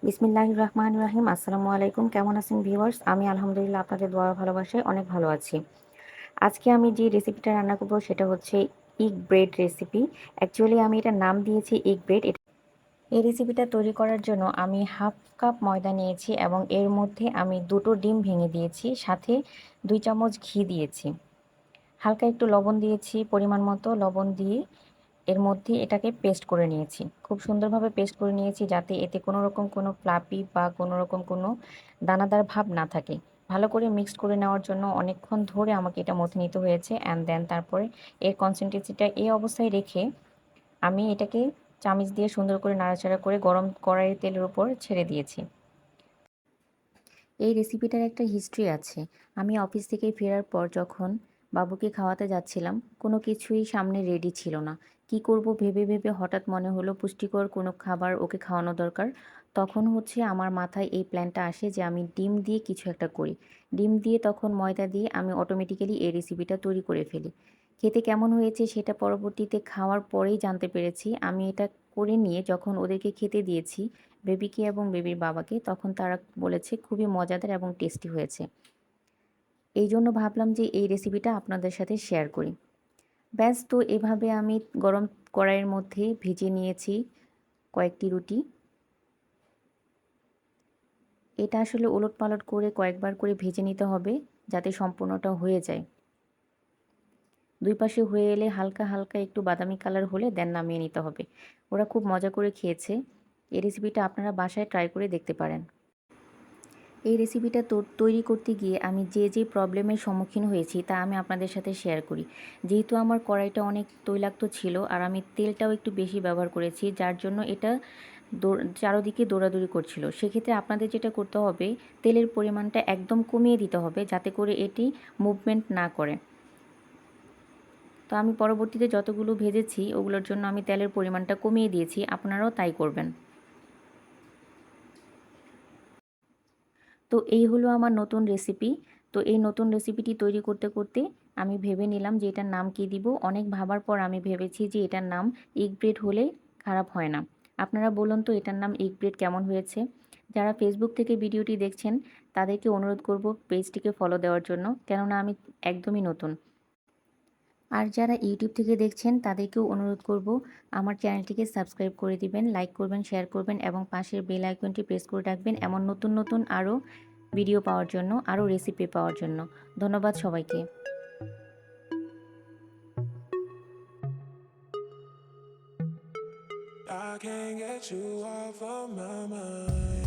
বিসমিল্লাহির রহমানির রহিম। আসসালামু আলাইকুম। কেমন আছেন ভিউয়ার্স? আমি আলহামদুলিল্লাহ আপনাদের দোয়া ও ভালোবাসায় অনেক ভালো আছি। আজকে আমি যে রেসিপিটা রান্না করব সেটা হচ্ছে এগ ব্রেড রেসিপি। অ্যাকচুয়ালি আমি এটার নাম দিয়েছি এগ ব্রেড। এই রেসিপিটা তৈরি করার জন্য আমি হাফ কাপ ময়দা নিয়েছি এবং এর মধ্যে আমি ২ টো ডিম ভেঙে দিয়েছি, সাথে ২ চামচ ঘি দিয়েছি। হালকা একটু লবণ দিয়েছি, পরিমাণ মতো লবণ দিয়ে এর মধ্যে এটাকে পেস্ট করে নিয়েছি। খুব সুন্দরভাবে পেস্ট করে নিয়েছি যাতে এতে কোনো রকম কোনো ফ্লাফি বা কোনো রকম কোনো দানাদার ভাব না থাকে। ভালো করে মিক্সড করে নেওয়ার জন্য অনেকক্ষণ ধরে আমাকে এটা মথে নিতে হয়েছে অ্যান্ড দেন তারপরে এর কনসিস্টেন্সিটা এই অবস্থায় রেখে আমি এটাকে চামচ দিয়ে সুন্দর করে নাড়াচাড়া করে গরম কড়াইয়ের তেলের উপর ছেড়ে দিয়েছি। এই রেসিপিটার একটা হিস্ট্রি আছে। আমি অফিস থেকে ফেরার পর যখন বাবুকে খাওয়াতে যাচ্ছিলাম, কোনো কিছুই সামনে রেডি ছিল না। কি করব ভেবে ভেবে হঠাৎ মনে হলো পুষ্টিকর কোনো খাবার ওকে খাওয়ানো দরকার। তখন হচ্ছে আমার মাথায় এই প্ল্যানটা আসে যে আমি ডিম দিয়ে কিছু একটা করি। ডিম দিয়ে তখন ময়দা দিয়ে আমি অটোমেটিক্যালি এই রেসিপিটা তৈরি করে ফেলি। খেতে কেমন হয়েছে সেটা পরবর্তীতে খাওয়ার পরেই জানতে পেরেছি। আমি এটা করে নিয়ে যখন ওদেরকে খেতে দিয়েছি, বেবিকে এবং বেবির বাবাকে, তখন তারা বলেছে খুবই মজাদার এবং টেস্টি হয়েছে। এই জন্য ভাবলাম যে এই রেসিপিটা আপনাদের সাথে শেয়ার করি। ব্যাস, তো এভাবে আমি গরম কড়াইয়ের মধ্যে ভেজে নিয়েছি কয়েকটি রুটি। এটা আসলে ওলটপালট করে কয়েকবার করে ভেজে নিতে হবে যাতে সম্পূর্ণটা হয়ে যায়। দুই পাশে হয়ে এলে হালকা হালকা একটু বাদামি কালার হলে দেন নামিয়ে নিতে হবে। ওরা খুব মজা করে খেয়েছে। এই রেসিপিটা আপনারা বাসায় ট্রাই করে দেখতে পারেন। এই রেসিপিটা তৈরি করতে গিয়ে আমি যে প্রবলেমের সম্মুখীন হয়েছি তা আমি আপনাদের সাথে শেয়ার করি। যেহেতু আমার কড়াইটা অনেক তৈলাক্ত ছিল আর আমি তেলটাও একটু বেশি ব্যবহার করেছি, যার জন্য এটা চারদিকে দৌড়াদৌড়ি করছিল। সেক্ষেত্রে আপনাদের যেটা করতে হবে, তেলের পরিমাণটা একদম কমিয়ে দিতে হবে যাতে করে এটি মুভমেন্ট না করে। তো আমি পরবর্তীতে যতগুলো ভেজেছি ওগুলোর জন্য আমি তেলের পরিমাণটা কমিয়ে দিয়েছি, আপনারাও তাই করবেন। তো এই হলো আমার নতুন রেসিপি। তো এই নতুন রেসিপিটি তৈরি করতে করতে আমি ভেবে নিলাম যে এটার নাম কী দিব। অনেক ভাবার পর আমি ভেবেছি যে এটার নাম এগ ব্রেড হলে খারাপ হয় না। আপনারা বলুন তো এটার নাম এগ ব্রেড কেমন হয়েছে? যারা ফেসবুক থেকে ভিডিওটি দেখছেন তাদেরকে অনুরোধ করব পেজটিকে ফলো দেওয়ার জন্য, কেননা আমি একদমই নতুন। আর যারা ইউটিউব থেকে দেখছেন তাদেরকেও অনুরোধ করব আমার চ্যানেলটিকে সাবস্ক্রাইব করে দিবেন, লাইক করবেন, শেয়ার করবেন এবং পাশের বেল আইকনটি প্রেস করে রাখবেন এমন নতুন নতুন আরও ভিডিও পাওয়ার জন্য, আরও রেসিপি পাওয়ার জন্য। ধন্যবাদ সবাইকে। I can't get you off of my mind.